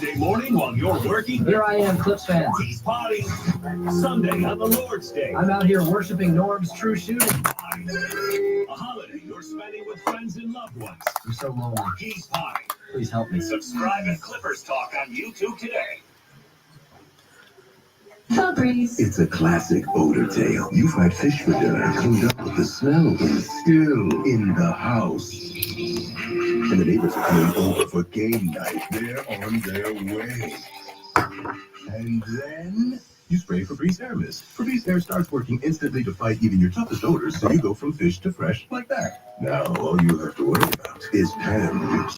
Day morning while you're working. Here I am, Clips fans. He's potty. Sunday on the Lord's Day. I'm out here worshiping Norm's true shooting. A holiday you're spending with friends and loved ones. I'm so lonely. He's potty. Please help me. Subscribe at Clippers Talk on YouTube today. It's a classic odor tale. You fried fish for dinner, cleaned up, but the smell is still in the house. And the neighbors are coming over for game night. They're on their way. And then you spray Febreze Air Mist. Febreze Air starts working instantly to fight even your toughest odors, so you go from fish to fresh like that. Now all you have to worry about is Pam.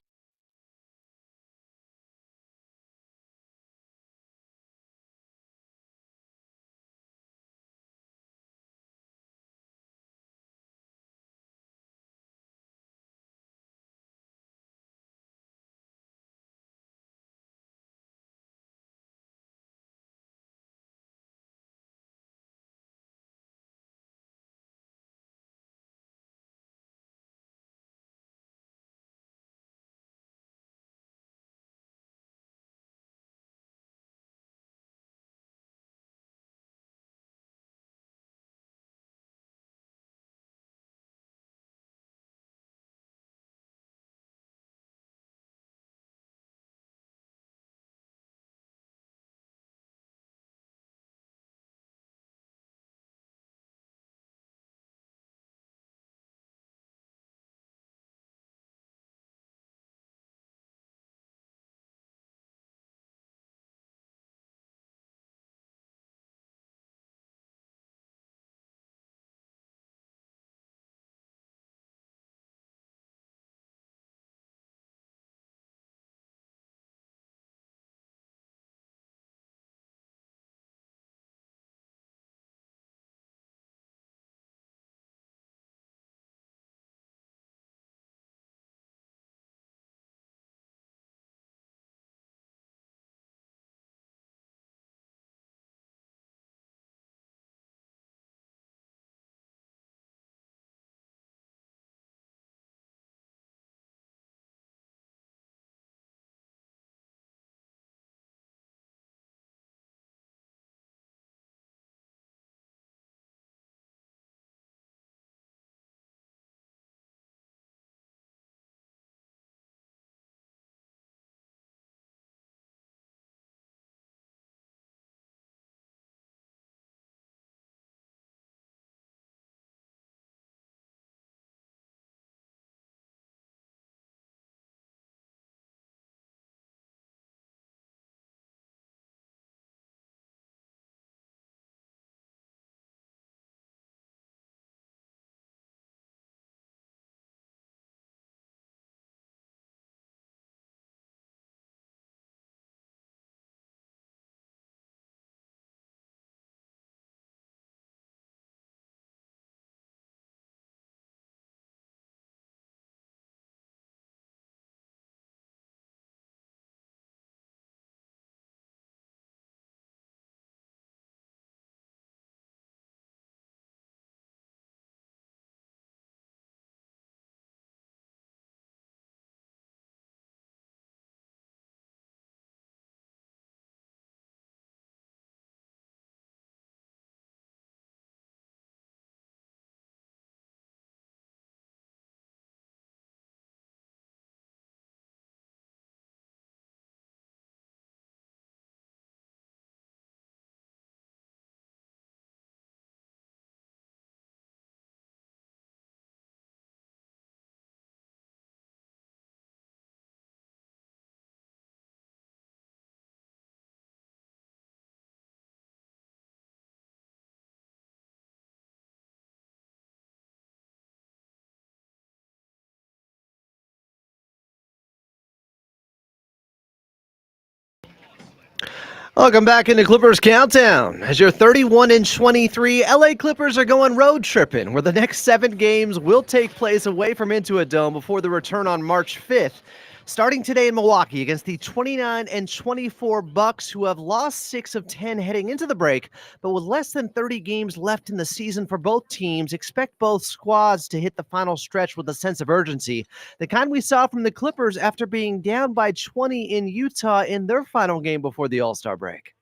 Welcome back into Clippers Countdown. As your 31-23 LA Clippers are going road tripping, where the next 7 games will take place away from Intuit Dome before the return on March 5th. Starting today in Milwaukee against the 29 and 24 Bucks, who have lost 6 of 10 heading into the break, but with less than 30 games left in the season for both teams, expect both squads to hit the final stretch with a sense of urgency, the kind we saw from the Clippers after being down by 20 in Utah in their final game before the All-Star break.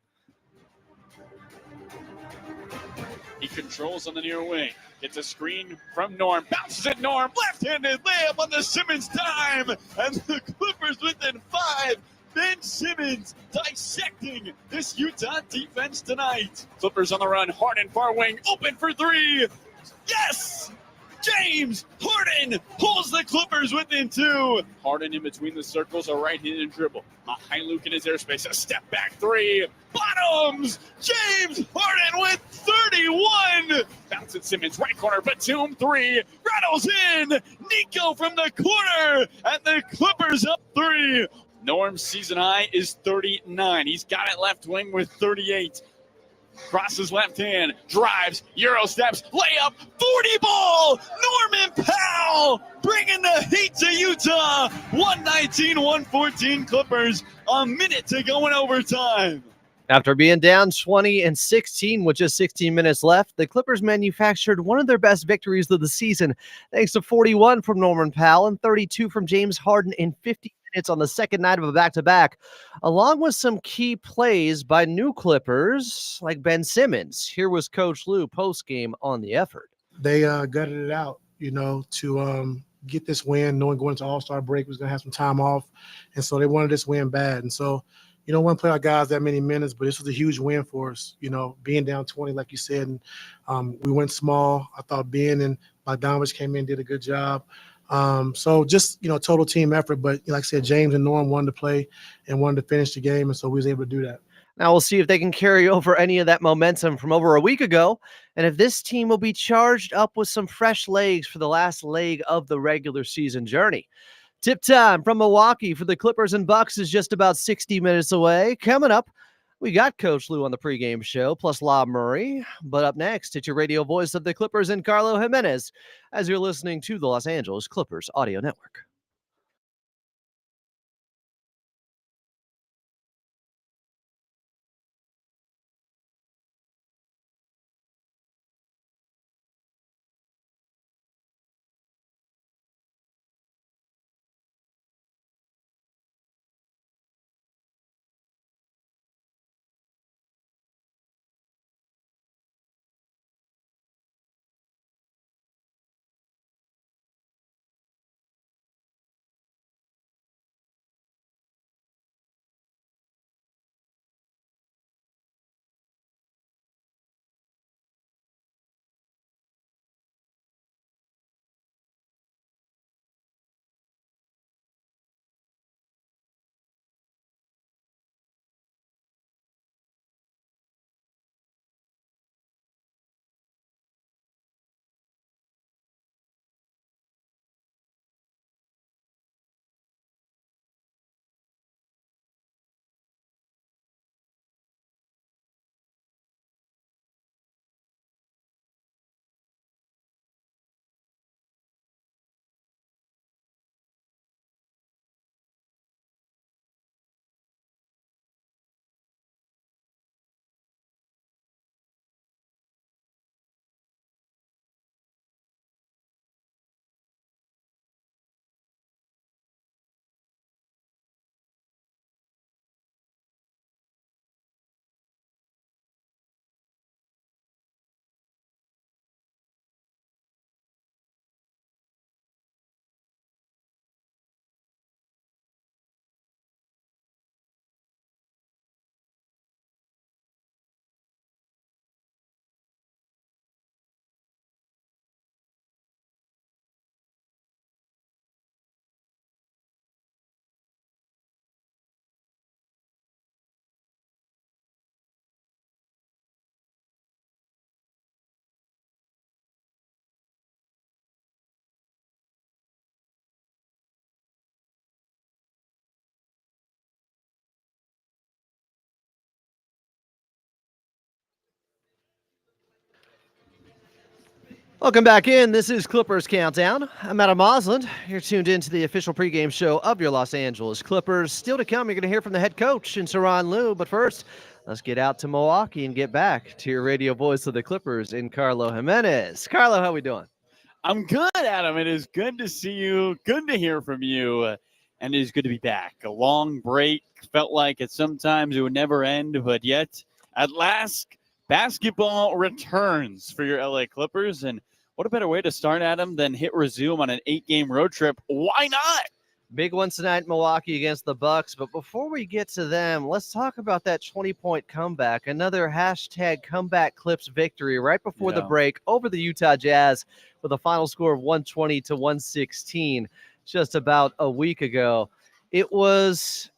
He controls on the near wing. Gets a screen from Norm. Bounces it, Norm. Left-handed layup on the Simmons dime. And the Clippers within 5. Ben Simmons dissecting this Utah defense tonight. Clippers on the run. Harden far wing. Open for 3. Yes! James Harden pulls the Clippers within 2. Harden in between the circles, a right-handed dribble. Luke in his airspace, a step back 3. Bottoms! James Harden with 31. Bounce at Simmons, right corner, Batum 3. Rattles in. Nico from the corner, and the Clippers up 3. Norm's season high is 39. He's got it left wing with 38. Crosses left hand, drives, Euro steps, layup, 40 ball! Norman Powell bringing the heat to Utah. 119-114 Clippers. A minute to go in overtime. After being down 20 and 16 with just 16 minutes left, the Clippers manufactured one of their best victories of the season, thanks to 41 from Norman Powell and 32 from James Harden in 50 minutes on the second night of a back-to-back, along with some key plays by new Clippers like Ben Simmons. Here was Coach Lue post-game on the effort. They gutted it out, to get this win, knowing going into All-Star break was going to have some time off, and so they wanted this win bad. And so you don't want to play our guys that many minutes, but this was a huge win for us, being down 20, like you said. And we went small. I thought Ben and Bogdanovich came in, did a good job. So just, total team effort. But like I said, James and Norm wanted to play and wanted to finish the game, and so we was able to do that. Now we'll see if they can carry over any of that momentum from over a week ago, and if this team will be charged up with some fresh legs for the last leg of the regular season journey. Tip time from Milwaukee for the Clippers and Bucks is just about 60 minutes away. Coming up, we got Coach Lue on the pregame show, plus La Murray. But up next, it's your radio voice of the Clippers and Carlo Jimenez, as you're listening to the Los Angeles Clippers Audio Network. Welcome back in. This is Clippers Countdown. I'm Adam Osland. You're tuned into the official pregame show of your Los Angeles Clippers. Still to come, you're going to hear from the head coach in Tyronn Lue. But first, let's get out to Milwaukee and get back to your radio voice of the Clippers in Carlo Jimenez. Carlo, how we doing? I'm good, Adam. It is good to see you. Good to hear from you. And it is good to be back. A long break. Felt like sometimes it would never end, but yet at last, basketball returns for your LA Clippers. And what a better way to start, Adam, than hit resume on an 8-game road trip? Why not? Big one tonight in Milwaukee against the Bucks. But before we get to them, let's talk about that 20-point comeback. Another hashtag comeback Clips victory right before the break over the Utah Jazz with a final score of 120-116 just about a week ago. It was,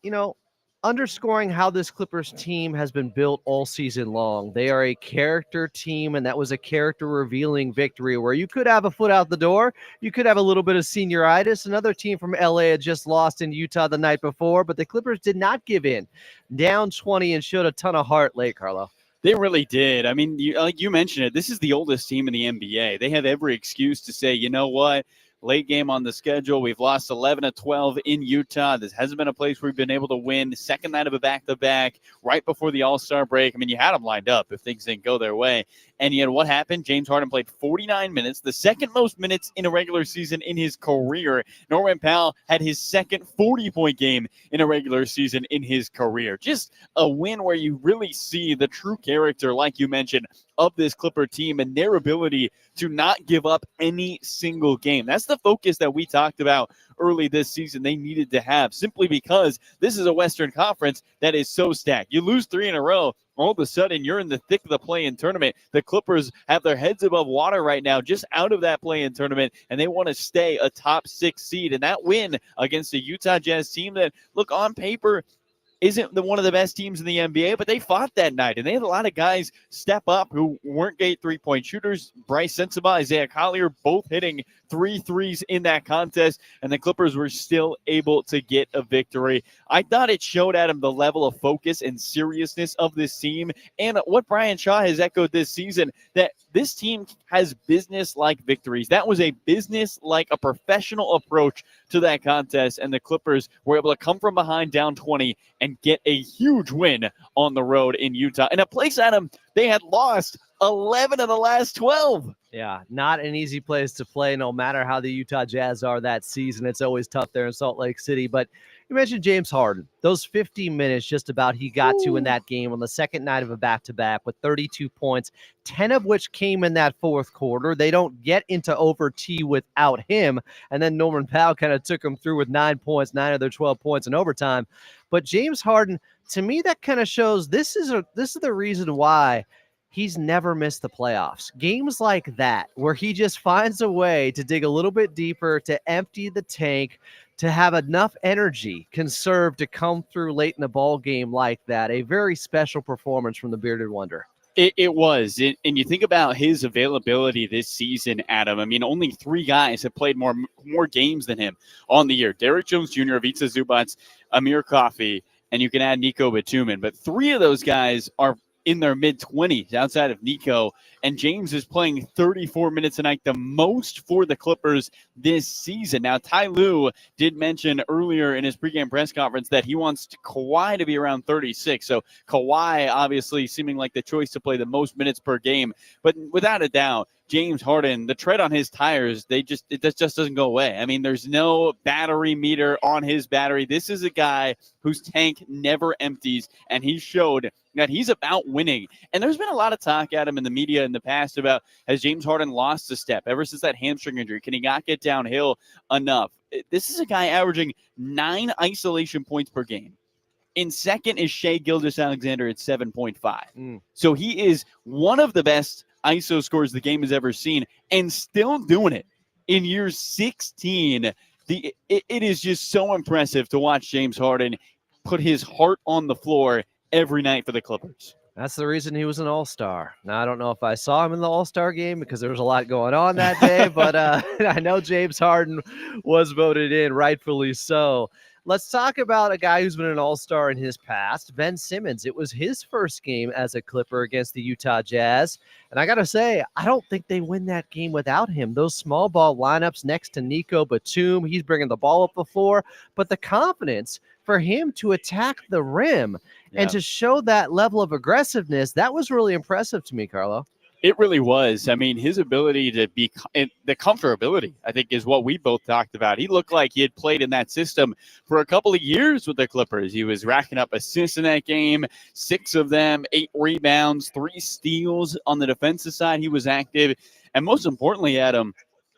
underscoring how this Clippers team has been built all season long. They are a character team, and that was a character-revealing victory where you could have a foot out the door. You could have a little bit of senioritis. Another team from LA had just lost in Utah the night before, but the Clippers did not give in. Down 20 and showed a ton of heart late, Carlo. They really did. I mean, like you mentioned it, this is the oldest team in the NBA. They have every excuse to say, you know what? Late game on the schedule. We've lost 11-12 in Utah. This hasn't been a place where we've been able to win. Second night of a back-to-back right before the All-Star break. I mean, you had them lined up if things didn't go their way. And yet what happened? James Harden played 49 minutes, the second most minutes in a regular season in his career. Norman Powell had his second 40-point game in a regular season in his career. Just a win where you really see the true character, like you mentioned, of this Clipper team and their ability to not give up any single game. That's the focus that we talked about early this season they needed to have, simply because this is a Western Conference that is so stacked. You lose 3 in a row, all of a sudden you're in the thick of the play-in tournament. The Clippers have their heads above water right now, just out of that play-in tournament, and they want to stay a top 6 seed. And that win against the Utah Jazz team that, look, on paper, isn't one of the best teams in the NBA, but they fought that night, and they had a lot of guys step up who weren't great three-point shooters. Bryce Sensabaugh, Isaiah Collier, both hitting 3 threes in that contest, and the Clippers were still able to get a victory. I thought it showed, Adam, the level of focus and seriousness of this team, and what Brian Shaw has echoed this season, that this team has business-like victories. That was a business-like, a professional approach to that contest, and the Clippers were able to come from behind down 20 and get a huge win on the road in Utah. In a place, Adam, they had lost 11 of the last 12. Yeah, not an easy place to play, no matter how the Utah Jazz are that season. It's always tough there in Salt Lake City. But you mentioned James Harden. Those 50 minutes just about he got to in that game on the second night of a back-to-back with 32 points, 10 of which came in that fourth quarter. They don't get into overtime without him. And then Norman Powell kind of took them through with 9 points, 9 of their 12 points in overtime. But James Harden, to me, that kind of shows this is the reason why he's never missed the playoffs. Games like that, where he just finds a way to dig a little bit deeper, to empty the tank, to have enough energy conserved to come through late in the ball game like that. A very special performance from the Bearded Wonder. It was. And you think about his availability this season, Adam. I mean, only 3 guys have played more games than him on the year. Derrick Jones Jr., Ivica Zubac, Amir Coffey, and you can add Nico Batum. But 3 of those guys are in their mid-20s outside of Nico, and James is playing 34 minutes a night, the most for the Clippers this season. Now, Tyronn Lue did mention earlier in his pregame press conference that he wants Kawhi to be around 36. So Kawhi obviously seeming like the choice to play the most minutes per game. But without a doubt, James Harden, the tread on his tires, it just doesn't go away. I mean, there's no battery meter on his battery. This is a guy whose tank never empties, and he showed that he's about winning. And there's been a lot of talk, Adam, in the media in the past about, has James Harden lost a step ever since that hamstring injury? Can he not get downhill enough? This is a guy averaging 9 isolation points per game. In second is Shai Gilgeous-Alexander at 7.5. So he is one of the best ISO scores the game has ever seen, and still doing it in year 16. It is just so impressive to watch James Harden put his heart on the floor every night for the Clippers. That's the reason he was an all-star. Now, I don't know if I saw him in the all-star game because there was a lot going on that day, but I know James Harden was voted in, rightfully so. Let's talk about a guy who's been an all-star in his past, Ben Simmons. It was his first game as a Clipper against the Utah Jazz. And I got to say, I don't think they win that game without him. Those small ball lineups next to Nico Batum, he's bringing the ball up the floor. But the confidence for him to attack the rim and to show that level of aggressiveness, that was really impressive to me, Carlo. It really was. I mean, his ability to be the comfortability, I think, is what we both talked about. He looked like he had played in that system for a couple of years with the Clippers. He was racking up assists in that game, 6 of them, 8 rebounds, 3 steals on the defensive side. He was active. And most importantly, Adam,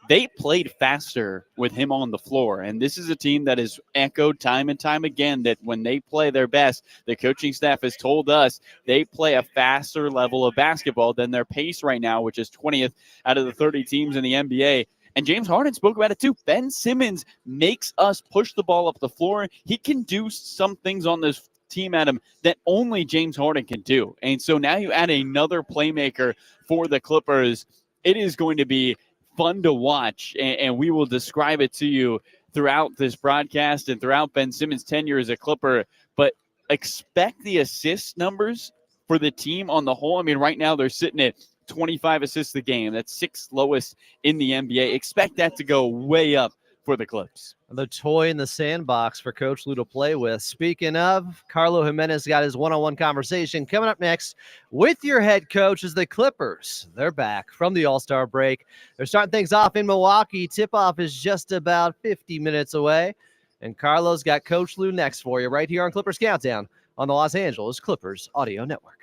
they played faster with him on the floor. And this is a team that has echoed time and time again that when they play their best, the coaching staff has told us they play a faster level of basketball than their pace right now, which is 20th out of the 30 teams in the NBA. And James Harden spoke about it too. Ben Simmons makes us push the ball up the floor. He can do some things on this team, Adam, that only James Harden can do. And so now you add another playmaker for the Clippers. It is going to be fun to watch, and we will describe it to you throughout this broadcast and throughout Ben Simmons' tenure as a Clipper. But expect the assist numbers for the team on the whole. I mean, right now they're sitting at 25 assists a game. That's 6th lowest in the NBA. Expect that to go way up for the Clips. The toy in the sandbox for Coach Lue to play with. Speaking of, Carlo Jimenez got his one-on-one conversation coming up next with your head coach as the Clippers. They're back from the All-Star break. They're starting things off in Milwaukee. Tip-off is just about 50 minutes away. And Carlo's got Coach Lue next for you right here on Clippers Countdown on the Los Angeles Clippers Audio Network.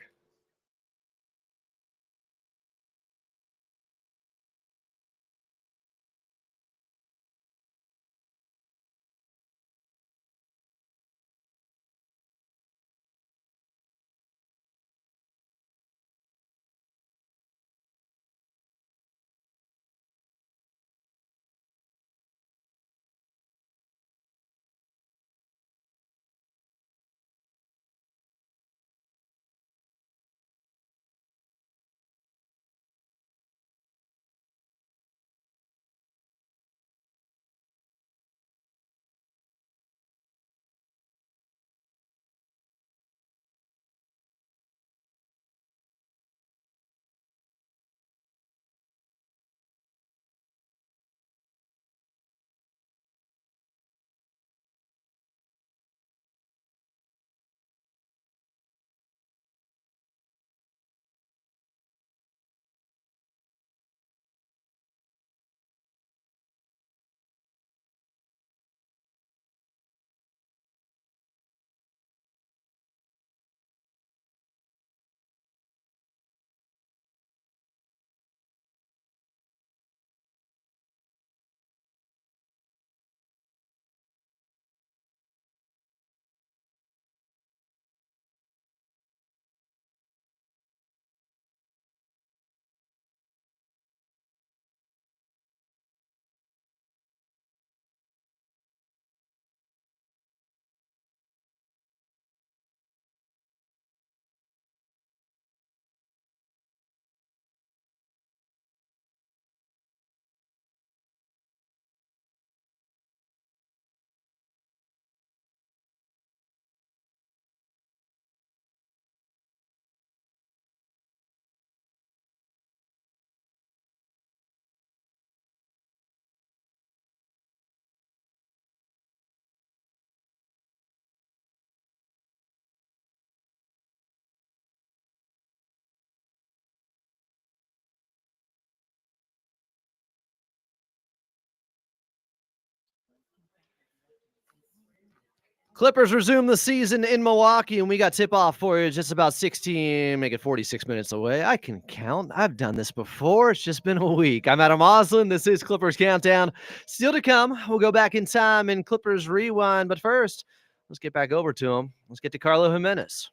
Clippers resume the season in Milwaukee, and we got tip-off for you just about 16, make it 46 minutes away. I can count. I've done this before. It's just been a week. I'm Adam Oslin. This is Clippers Countdown. Still to come, we'll go back in time in Clippers Rewind. But first, let's get back over to him. Let's get to Carlo Jimenez.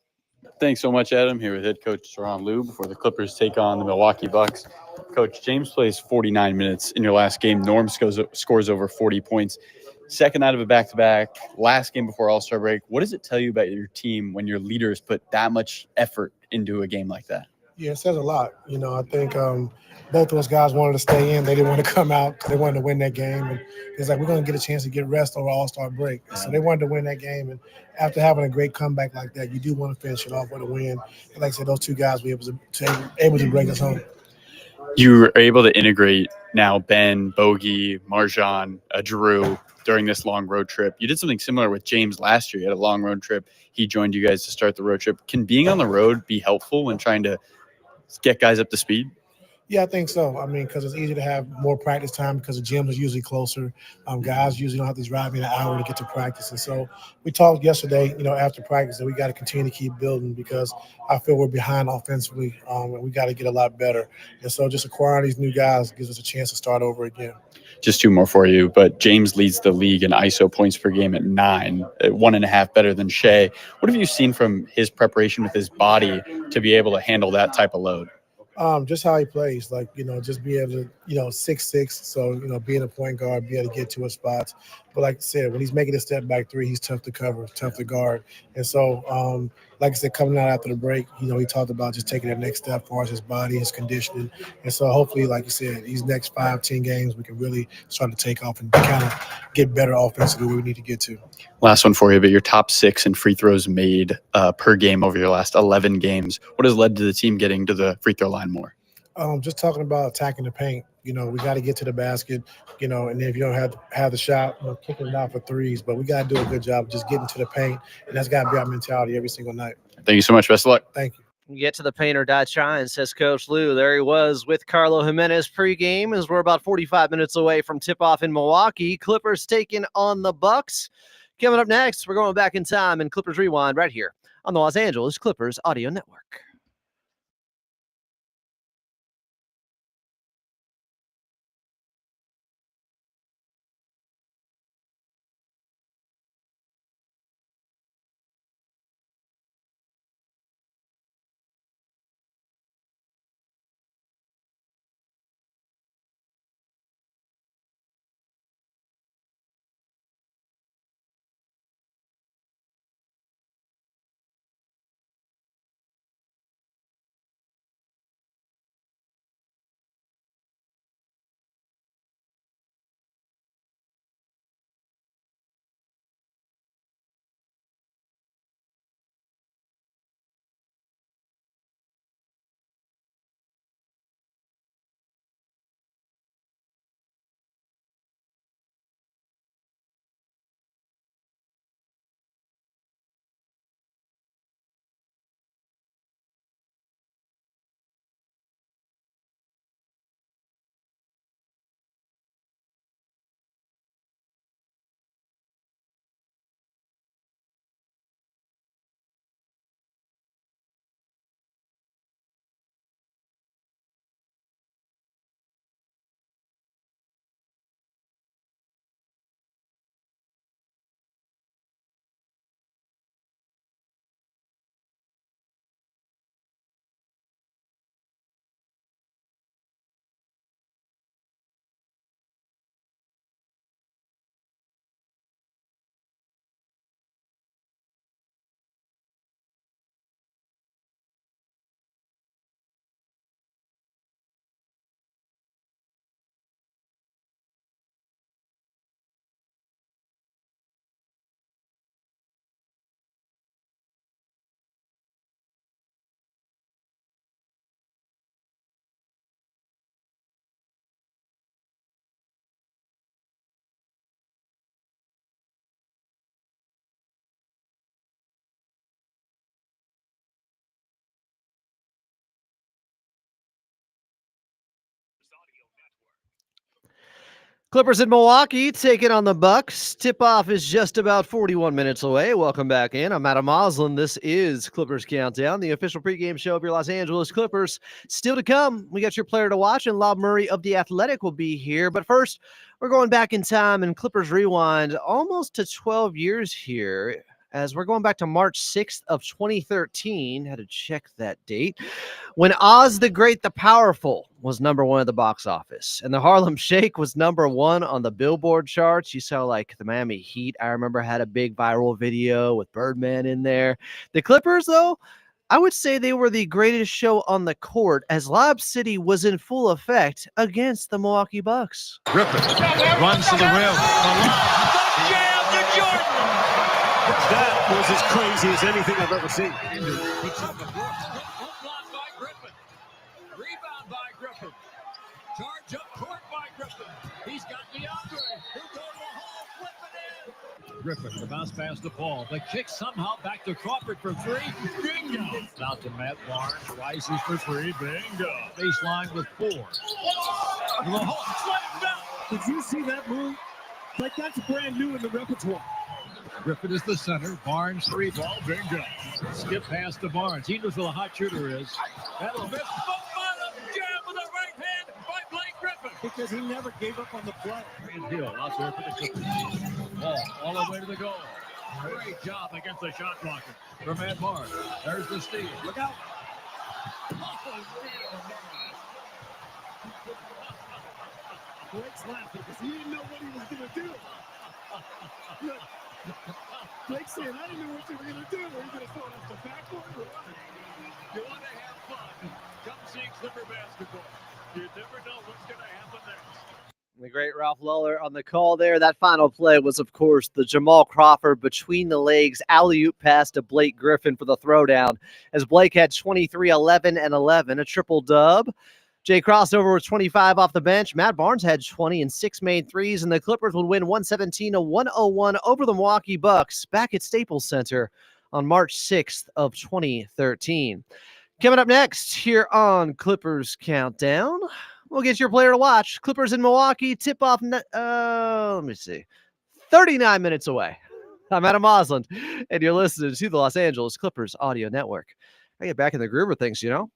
Thanks so much, Adam, here with head coach Tyronn Lou before the Clippers take on the Milwaukee Bucks. Coach, James plays 49 minutes in your last game. Norm scores over 40 points. Second out of a back-to-back, last game before All-Star break. What does it tell you about your team when your leaders put that much effort into a game like that? Yeah, it says a lot. I think both those guys wanted to stay in. They didn't want to come out because they wanted to win that game. And it's like, we're going to get a chance to get rest over All-Star break. So they wanted to win that game. And after having a great comeback like that, you do want to finish it off with a win. And like I said, those two guys were able to bring us home. You were able to integrate now Ben, Bogey, Marjan, Drew during this long road trip. You did something similar with James last year. You had a long road trip. He joined you guys to start the road trip. Can being on the road be helpful when trying to get guys up to speed? Yeah, I think so. I mean, because it's easy to have more practice time because the gyms are usually closer. Guys usually don't have to drive in an hour to get to practice. And so we talked yesterday, after practice, that we got to continue to keep building because I feel we're behind offensively, and we got to get a lot better. And so just acquiring these new guys gives us a chance to start over again. Just two more for you, but James leads the league in ISO points per game at 9, at 1.5 better than Shea. What have you seen from his preparation with his body to be able to handle that type of load? Just how he plays, just be able to, 6'6", so, being a point guard, be able to get to his spots. But like I said, when he's making a step back three, he's tough to cover, tough to guard. And so, like I said, coming out after the break, he talked about just taking that next step as far as his body, his conditioning. And so hopefully, like you said, these next 5-10 games, we can really start to take off and kind of get better offensively where we need to get to. Last one for you, but you're top 6 in free throws made per game over your last 11 games. What has led to the team getting to the free throw line more? Just talking about attacking the paint. We got to get to the basket, and then if you don't have the shot, kicking it out for threes. But we got to do a good job of just getting to the paint, and that's got to be our mentality every single night. Thank you so much. Best of luck. Thank you. Get to the paint or die trying, says Coach Lue. There he was with Carlo Jimenez pregame as we're about 45 minutes away from tip-off in Milwaukee. Clippers taking on the Bucks. Coming up next, we're going back in time in Clippers Rewind right here on the Los Angeles Clippers Audio Network. Clippers in Milwaukee taking on the Bucks. Tip-off is just about 41 minutes away. Welcome back in. I'm Adam Moslin. This is Clippers Countdown, the official pregame show of your Los Angeles Clippers. Still to come, we got your player to watch, and Lob Murray of The Athletic will be here. But first, we're going back in time in Clippers Rewind almost to 12 years here, as we're going back to March 6th of 2013. Had to check that date. When Oz the Great, the Powerful was #1 at the box office, and the Harlem Shake was #1 on the Billboard charts. You saw like the Miami Heat, I remember, had a big viral video with Birdman in there. The Clippers, though, I would say they were the greatest show on the court as Lob City was in full effect against the Milwaukee Bucks. Griffin runs to the rim. Jam to Jordan. That was as crazy as anything I've ever seen. Blocked by Griffin. Rebound by Griffin. Charge up court by Griffin. He's got DeAndre. He'll go to the hole. Flip it in. Griffin, the bounce pass to Paul. The kick somehow back to Crawford for three. Bingo. Out to Matt Barnes. Rises for three. Bingo. Baseline with four. The hole. Slam down. Did you see that move? Like that's brand new in the repertoire. Griffin is the center. Barnes three ball. Bingo. Skip pass to Barnes. He knows who the hot shooter is. That'll miss. Bottom jam with a right hand by Blake Griffin. Because he never gave up on the play. And Hill out there for the Clippers. Ball all the way to the goal. Great job against the shot blocker from Matt Barnes. There's the steal. Look out. Blake's laughing because he didn't know what he was going to do. Look, Blake's saying, I didn't know what you were going to do. Are you going to throw it off the backboard or what? You want to have fun? Come see Clipper basketball. You never know what's going to happen next. The great Ralph Luller on the call there. That final play was, of course, the Jamal Crawford between the legs alley-oop pass to Blake Griffin for the throwdown, as Blake had 23, 11, and 11, a triple dub. Jay crossover with 25 off the bench. Matt Barnes had 20 and 6 made threes, and the Clippers would win 117-101 over the Milwaukee Bucks back at Staples Center on March 6th of 2013. Coming up next here on Clippers Countdown, we'll get your player to watch. Clippers in Milwaukee, tip-off, 39 minutes away. I'm Adam Osland, and you're listening to the Los Angeles Clippers Audio Network. I get back in the groove of things, you know?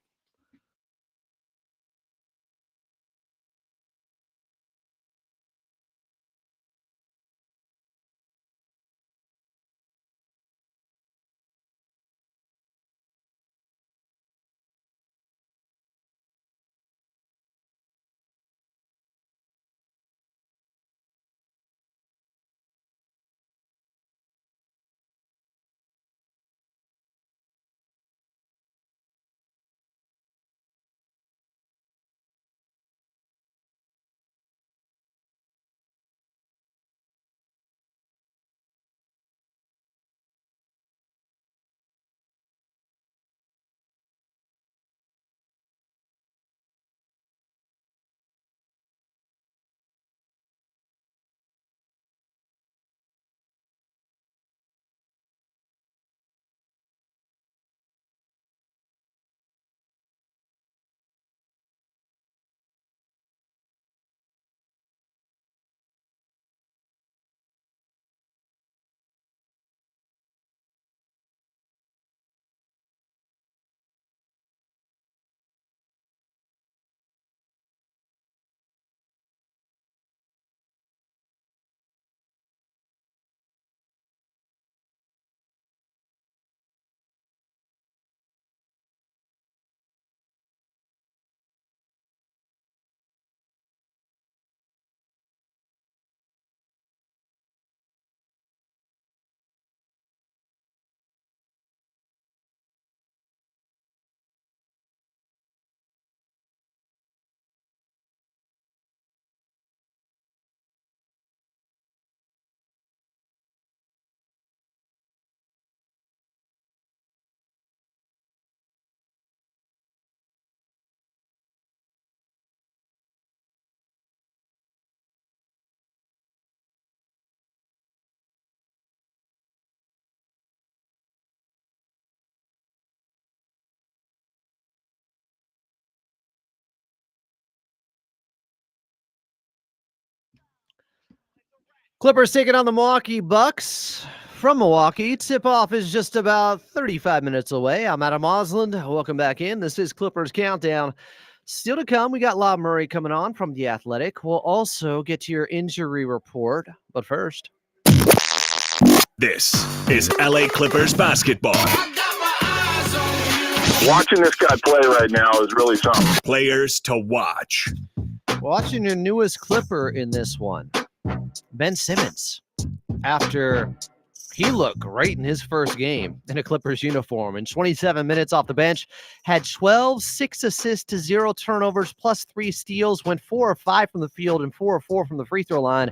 Clippers taking on the Milwaukee Bucks from Milwaukee. Tip-off is just about 35 minutes away. I'm Adam Osland. Welcome back in. This is Clippers Countdown. Still to come, we got Lob Murray coming on from The Athletic. We'll also get to your injury report. But first, This is LA Clippers basketball. Watching this guy play right now is really something. Players to watch. watching your newest Clipper in this one, Ben Simmons. After He looked great in his first game in a Clippers uniform. In 27 minutes off the bench, had 12, 6 assists to 0 turnovers, plus 3 steals, went 4 of 5 from the field and 4 of 4 from the free throw line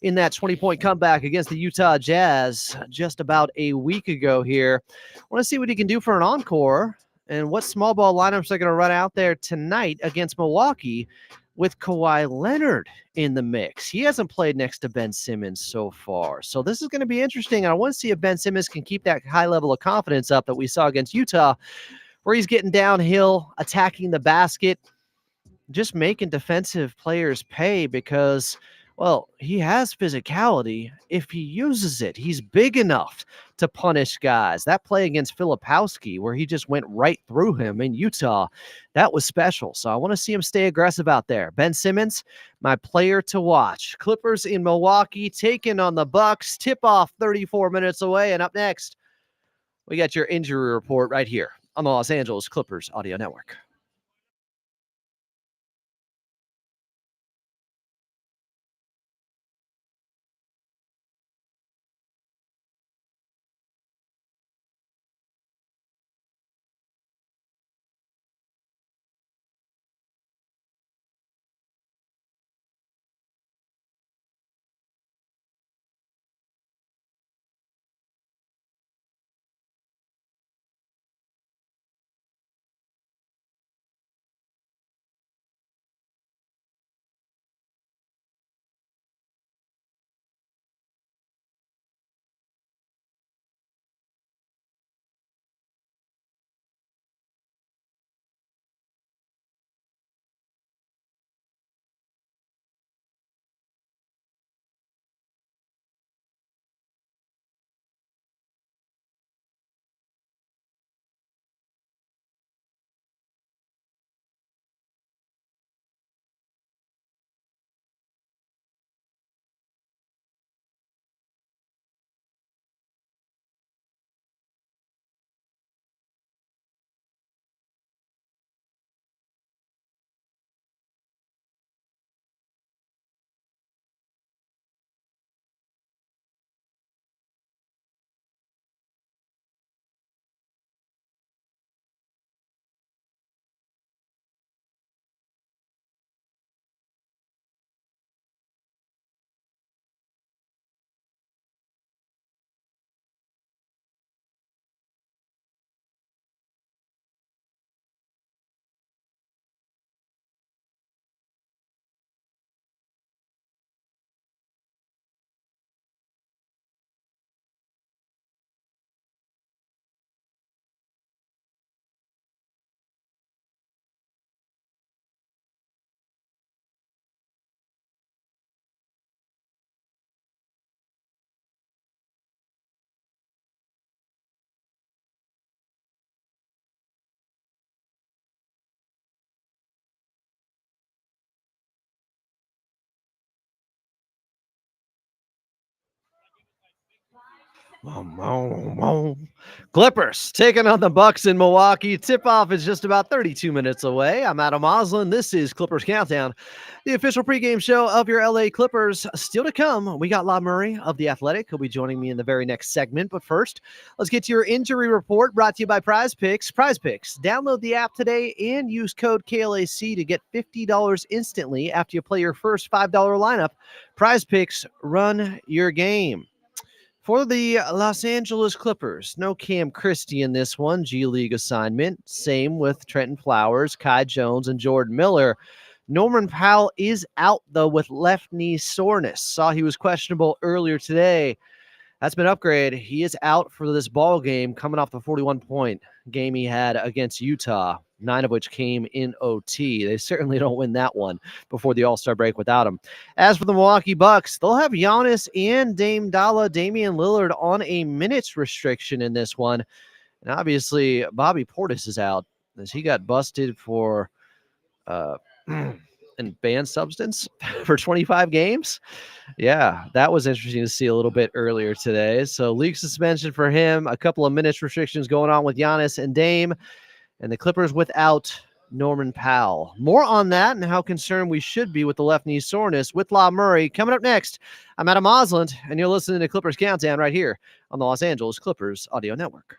in that 20-point comeback against the Utah Jazz just about a week ago here. I want to see what he can do for an encore and what small ball lineups are going to run out there tonight against Milwaukee with Kawhi Leonard in the mix. He hasn't played next to Ben Simmons so far. So this is going to be interesting. I want to see if Ben Simmons can keep that high level of confidence up that we saw against Utah, where he's getting downhill, attacking the basket, just making defensive players pay because, well, he has physicality if he uses it. He's big enough to punish guys. That play against Filipowski, where he just went right through him in Utah, that was special. So I want to see him stay aggressive out there. Ben Simmons, my player to watch. Clippers in Milwaukee taking on the Bucks. Tip-off 34 minutes away. And up next, we got your injury report right here on the Los Angeles Clippers Audio Network. Clippers taking on the Bucks in Milwaukee. Tip-off is just about 32 minutes away. I'm Adam Oslin. This is Clippers Countdown, the official pregame show of your LA Clippers. Still to come, we got La Murray of The Athletic, who'll be joining me in the very next segment. But first, let's get to your injury report, brought to you by Prize Picks. Prize Picks. Download the app today and use code KLAC to get $50 instantly after you play your first $5 lineup. Prize Picks, run your game. For the Los Angeles Clippers, no Cam Christie in this one, G League assignment. Same with Trenton Flowers, Kai Jones, and Jordan Miller. Norman Powell is out, though, with left knee soreness. Saw he was questionable earlier today. That's been upgraded. He is out for this ball game, coming off the 41-point game he had against Utah, 9 of which came in OT. They certainly don't win that one before the All-Star break without him. As for the Milwaukee Bucks, they'll have Giannis and Dame Damian Lillard on a minutes restriction in this one. And obviously, Bobby Portis is out as he got busted for and banned substance for 25 games. Yeah, that was interesting to see a little bit earlier today. So league suspension for him, a couple of minutes restrictions going on with Giannis and Dame, and the Clippers without Norman Powell. More on that and how concerned we should be with the left knee soreness with La Murray coming up next. I'm Adam Osland, and you're listening to Clippers Countdown right here on the Los Angeles Clippers Audio Network.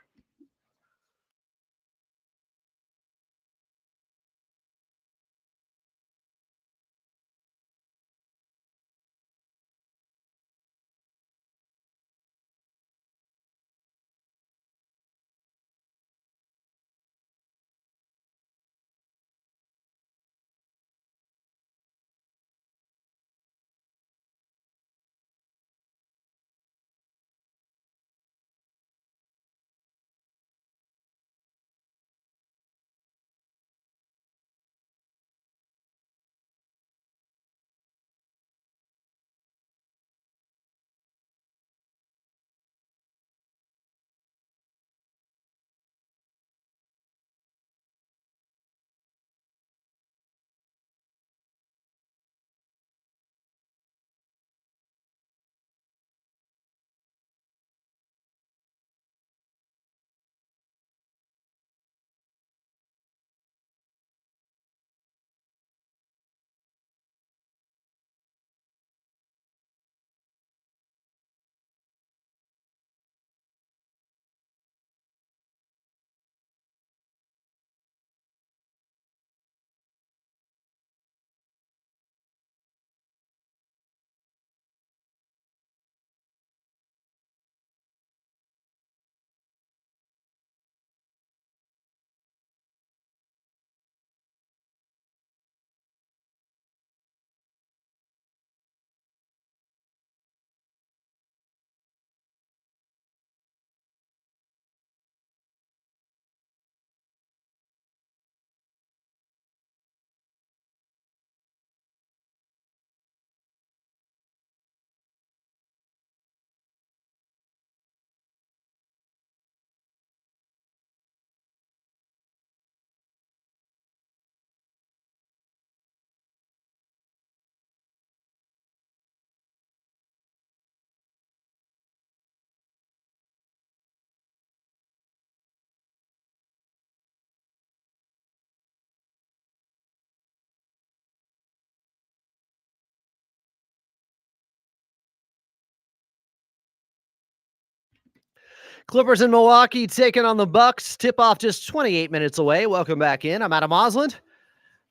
Clippers in Milwaukee taking on the Bucks. Tip-off just 28 minutes away. Welcome back in. I'm Adam Osland.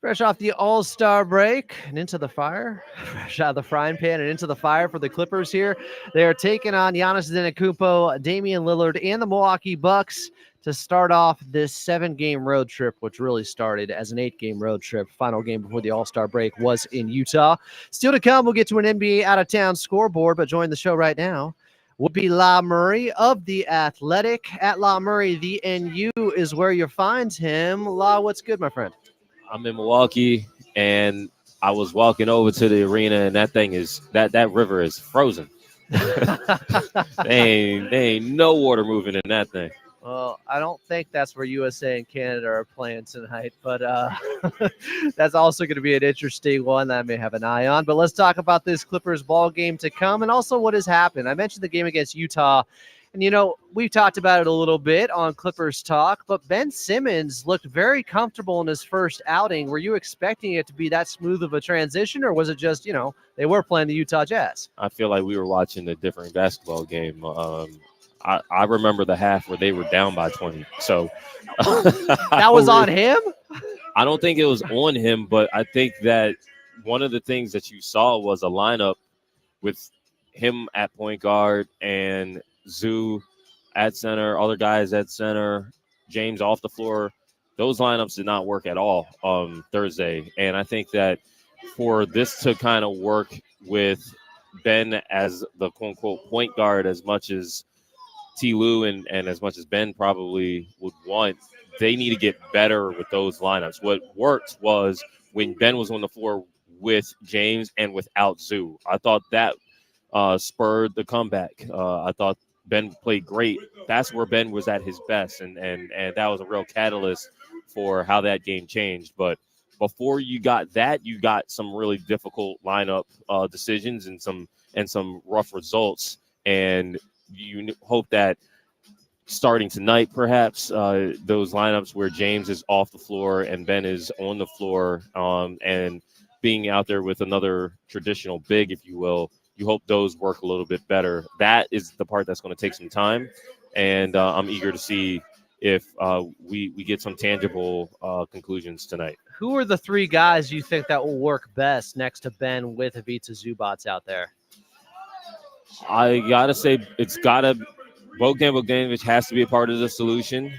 Fresh off the All-Star break and into the fire. Fresh out of the frying pan and into the fire for the Clippers here. They are taking on Giannis Antetokounmpo, Damian Lillard, and the Milwaukee Bucks to start off this 7-game road trip, which really started as an 8-game road trip. Final game before the All-Star break was in Utah. Still to come, we'll get to an NBA out-of-town scoreboard, but join the show right now would be La Murray of The Athletic. At La Murray, the NU is where you find him. La, what's good, my friend? I'm in Milwaukee, and I was walking over to the arena, and that thing is that river is frozen. They ain't no water moving in that thing. Well, I don't think that's where USA and Canada are playing tonight, but that's also going to be an interesting one that I may have an eye on. But let's talk about this Clippers ball game to come and also what has happened. I mentioned the game against Utah, and, you know, we've talked about it a little bit on Clippers Talk, but Ben Simmons looked very comfortable in his first outing. Were you expecting it to be that smooth of a transition, or was it just, you know, they were playing the Utah Jazz? I feel like we were watching a different basketball game. I remember the half where they were down by 20. So that was on him? I don't think it was on him, but I think that one of the things that you saw was a lineup with him at point guard and Zoo at center, other guys at center, James off the floor. Those lineups did not work at all on Thursday. And I think that for this to kind of work with Ben as the quote-unquote point guard as much as T. Lue and as much as Ben probably would want, they need to get better with those lineups. What worked was when Ben was on the floor with James and without Zoo. I thought that spurred the comeback. I thought Ben played great. That's where Ben was at his best, and that was a real catalyst for how that game changed. But before you got that, you got some really difficult lineup decisions and some rough results, and you hope that starting tonight, perhaps those lineups where James is off the floor and Ben is on the floor, and being out there with another traditional big, if you will, you hope those work a little bit better. That is the part that's going to take some time, and I'm eager to see if we get some tangible conclusions tonight. Who are the three guys you think that will work best next to Ben with Ivica Zubats out there? I gotta say, Bogdan Bogdanovic has to be a part of the solution.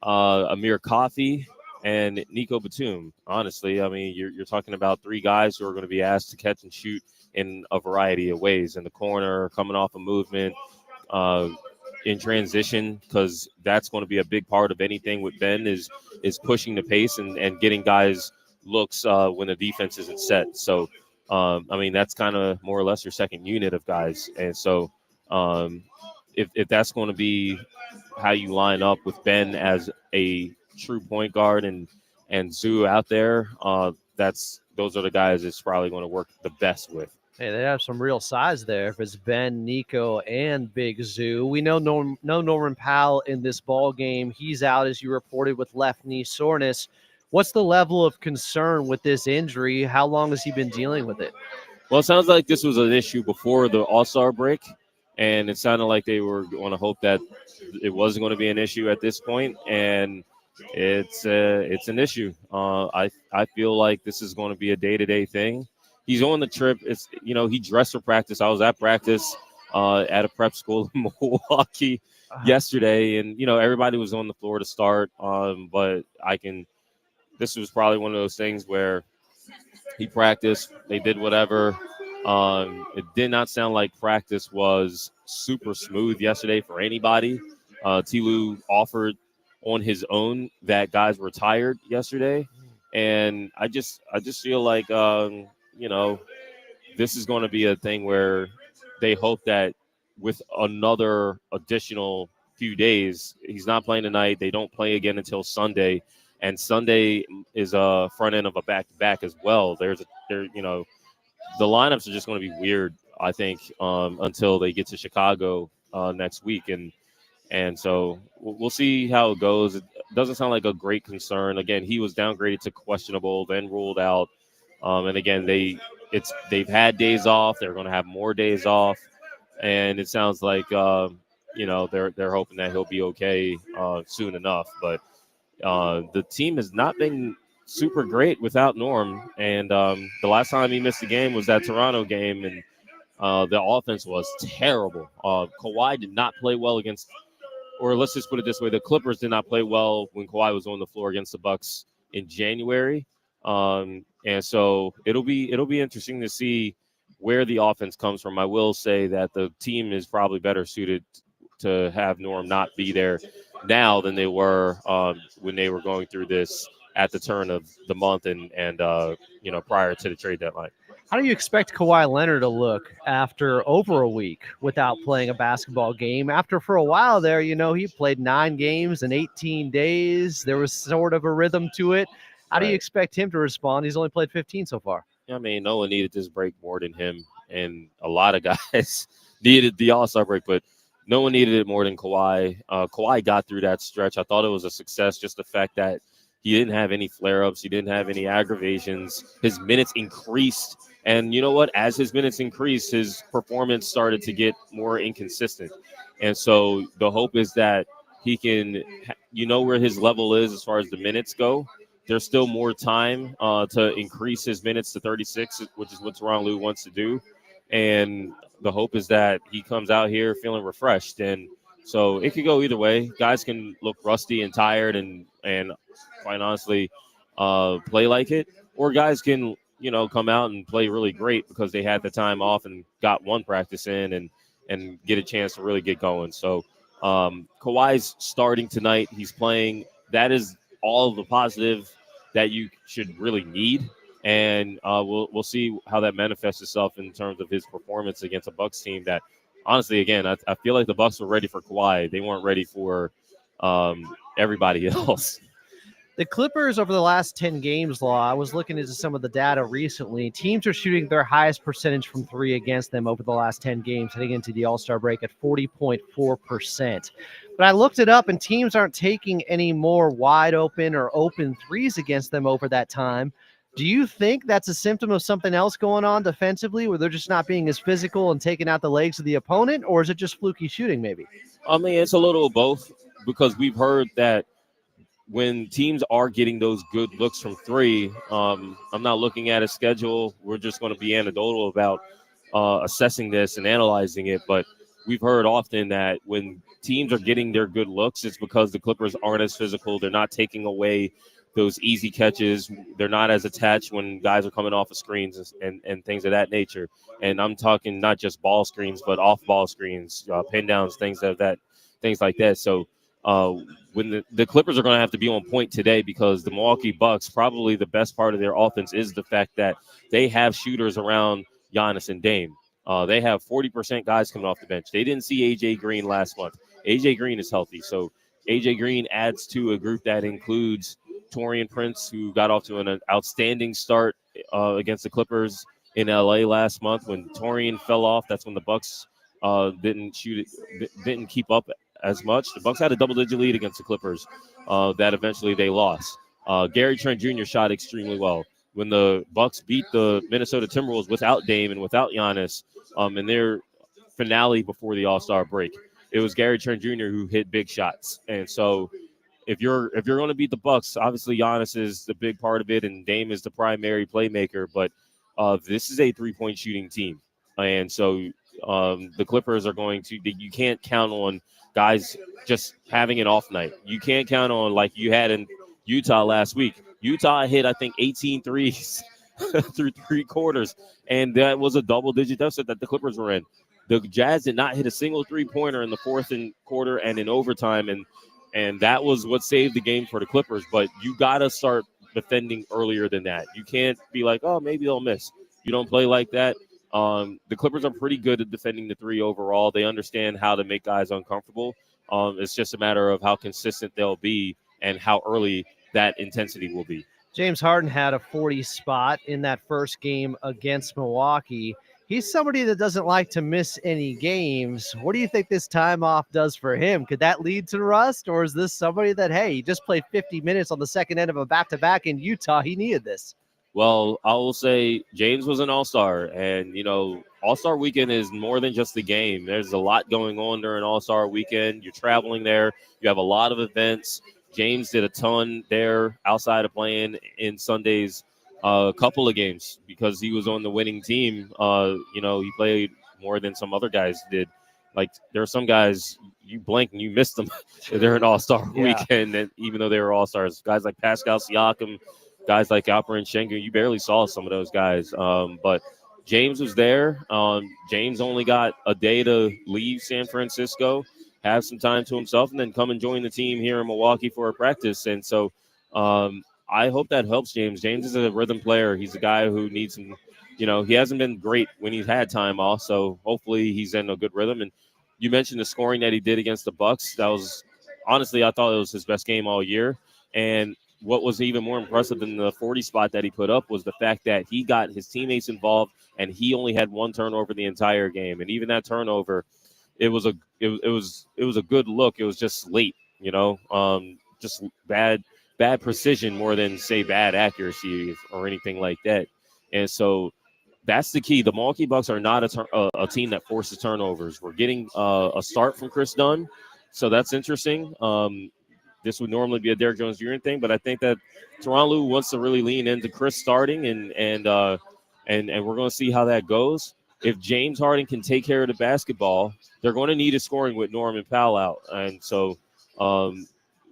Amir Coffey and Nico Batum. Honestly, I mean, you're talking about three guys who are going to be asked to catch and shoot in a variety of ways, in the corner, coming off a movement, in transition, because that's going to be a big part of anything with Ben is pushing the pace and getting guys looks when the defense isn't set. So, I mean, that's kind of more or less your second unit of guys. And so if that's going to be how you line up with Ben as a true point guard and Zoo out there, those are the guys it's probably going to work the best with. Hey, they have some real size there. If it's Ben, Nico, and Big Zoo. We know no Norman Powell in this ball game. He's out, as you reported, with left knee soreness. What's the level of concern with this injury? How long has he been dealing with it? Well, it sounds like this was an issue before the All-Star break, and it sounded like they were going to hope that it wasn't going to be an issue at this point, and it's an issue. I feel like this is going to be a day-to-day thing. He's on the trip. He dressed for practice. I was at practice at a prep school in Milwaukee yesterday, and everybody was on the floor to start. But this was probably one of those things where he practiced. They did whatever. It did not sound like practice was super smooth yesterday for anybody. Lue offered on his own that guys were tired yesterday, and I just feel like this is going to be a thing where they hope that with another additional few days, he's not playing tonight. They don't play again until Sunday, and Sunday is a front end of a back-to-back as well. The lineups are just going to be weird, I think, until they get to Chicago next week, and so we'll see how it goes. It doesn't sound like a great concern. Again, he was downgraded to questionable, then ruled out, and again they've had days off. They're going to have more days off, and it sounds like they're hoping that he'll be okay soon enough. But the team has not been super great without Norm, and the last time he missed a game was that Toronto game, and the offense was terrible. Kawhi did not play well against, or let's just put it this way, the Clippers did not play well when Kawhi was on the floor against the Bucks in January. And so it'll be interesting to see where the offense comes from. I will say that the team is probably better suited to have Norm not be there now than they were when they were going through this at the turn of the month and prior to the trade deadline. How do you expect Kawhi Leonard to look after over a week without playing a basketball game? After for a while there, he played 9 games in 18 days. There was sort of a rhythm to it. How do you expect him to respond? He's only played 15 so far. I mean, no one needed this break more than him, and a lot of guys needed the All-Star break, but no one needed it more than Kawhi. Kawhi got through that stretch. I thought it was a success, just the fact that he didn't have any flare-ups. He didn't have any aggravations. His minutes increased, and you know what? As his minutes increased, his performance started to get more inconsistent, and so the hope is that he can, where his level is as far as the minutes go. There's still more time to increase his minutes to 36, which is what Tyronn Lue wants to do. And the hope is that he comes out here feeling refreshed. And so it could go either way. Guys can look rusty and tired and quite honestly play like it. Or guys can, come out and play really great because they had the time off and got one practice in and get a chance to really get going. So Kawhi's starting tonight. He's playing. That is all of the positive that you should really need, and we'll see how that manifests itself in terms of his performance against a Bucks team that, honestly, again, I feel like the Bucks were ready for Kawhi. They weren't ready for everybody else. The Clippers over the last 10 games, I was looking into some of the data recently. Teams are shooting their highest percentage from 3 against them over the last 10 games heading into the All-Star break at 40.4%. But I looked it up, and teams aren't taking any more wide open or open threes against them over that time. Do you think that's a symptom of something else going on defensively, where they're just not being as physical and taking out the legs of the opponent, or is it just fluky shooting maybe? I mean, it's a little of both, because we've heard that when teams are getting those good looks from three, I'm not looking at a schedule. We're just going to be anecdotal about assessing this and analyzing it. But we've heard often that when teams are getting their good looks, it's because the Clippers aren't as physical. They're not taking away those easy catches. They're not as attached when guys are coming off of screens and things of that nature. And I'm talking not just ball screens, but off ball screens, pin downs, things like that. So when the Clippers are going to have to be on point today, because the Milwaukee Bucks, probably the best part of their offense is the fact that they have shooters around Giannis and Dame. They have 40% guys coming off the bench. They didn't see A.J. Green last month. A.J. Green is healthy. So A.J. Green adds to a group that includes Taurean Prince, who got off to an outstanding start against the Clippers in L.A. last month. When Taurean fell off, that's when the Bucks didn't keep up as much. The Bucks had a double-digit lead against the Clippers that eventually they lost. Gary Trent Jr. shot extremely well. When the Bucks beat the Minnesota Timberwolves without Dame and without Giannis in their finale before the All-Star break, it was Gary Trent Jr. who hit big shots. And so if you're going to beat the Bucks, obviously Giannis is the big part of it, and Dame is the primary playmaker. But this is a three-point shooting team, and so the Clippers are going to. You can't count on guys just having an off night. You can't count on like you had in Utah last week. Utah hit, I think, 18 threes through three quarters, and that was a double-digit deficit that the Clippers were in. The Jazz did not hit a single three-pointer in the fourth quarter and in overtime, and that was what saved the game for the Clippers. But you got to start defending earlier than that. You can't be like, oh, maybe they'll miss. You don't play like that. The Clippers are pretty good at defending the three overall. They understand how to make guys uncomfortable. It's just a matter of how consistent they'll be and how early that intensity will be. James Harden had a 40 spot in that first game against Milwaukee. He's somebody that doesn't like to miss any games. What do you think this time off does for him? Could that lead to rust, or is this somebody that, hey, he just played 50 minutes on the second end of a back-to-back in Utah? He needed this. Well, I will say James was an all-star, and, all-star weekend is more than just the game. There's a lot going on during all-star weekend. You're traveling there. You have a lot of events. James did a ton there outside of playing in Sunday's couple of games because he was on the winning team. He played more than some other guys did. Like, there are some guys you blink and you miss them. They're an all-star weekend, and even though they were all-stars. Guys like Pascal Siakam, guys like Alperen Sengun, you barely saw some of those guys. But James was there. James only got a day to leave San Francisco, have some time to himself, and then come and join the team here in Milwaukee for a practice. And so I hope that helps James. James is a rhythm player. He's a guy who needs some, he hasn't been great when he's had time off. So hopefully he's in a good rhythm. And you mentioned the scoring that he did against the Bucks. That was, honestly, I thought it was his best game all year. And what was even more impressive than the 40 spot that he put up was the fact that he got his teammates involved, and he only had one turnover the entire game. And even that turnover, it was a good look. It was just late, just bad precision more than say bad accuracy or anything like that. And so that's the key. The Milwaukee Bucks are not a team that forces turnovers. We're getting a start from Chris Dunn, so that's interesting. This would normally be a Derrick Jones Jr. thing, but I think that Tyronn Lue wants to really lean into Chris starting, and we're going to see how that goes. If James Harden can take care of the basketball, they're going to need a scoring with Norman Powell out, and so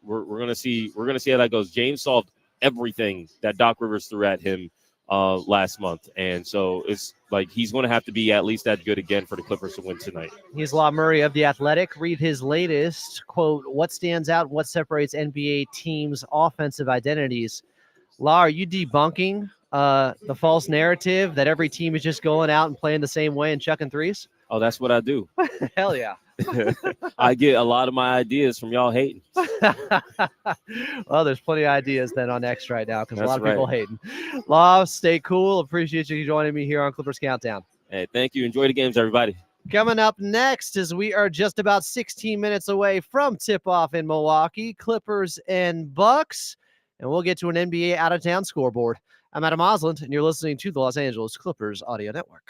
we're going to see how that goes. James solved everything that Doc Rivers threw at him last month, and so it's like he's going to have to be at least that good again for the Clippers to win tonight. Here's Law Murray of The Athletic. Read his latest quote: "What stands out? What separates NBA teams' offensive identities?" Law, are you debunking the false narrative that every team is just going out and playing the same way and chucking threes? Oh, that's what I do. Hell yeah. I get a lot of my ideas from y'all hating. Well, there's plenty of ideas then on X right now because a lot of people hating. Law, stay cool. Appreciate you joining me here on Clippers Countdown. Hey, thank you. Enjoy the games, everybody. Coming up next, as we are just about 16 minutes away from tip-off in Milwaukee, Clippers and Bucks, and we'll get to an NBA out-of-town scoreboard. I'm Adam Osland, and you're listening to the Los Angeles Clippers Audio Network.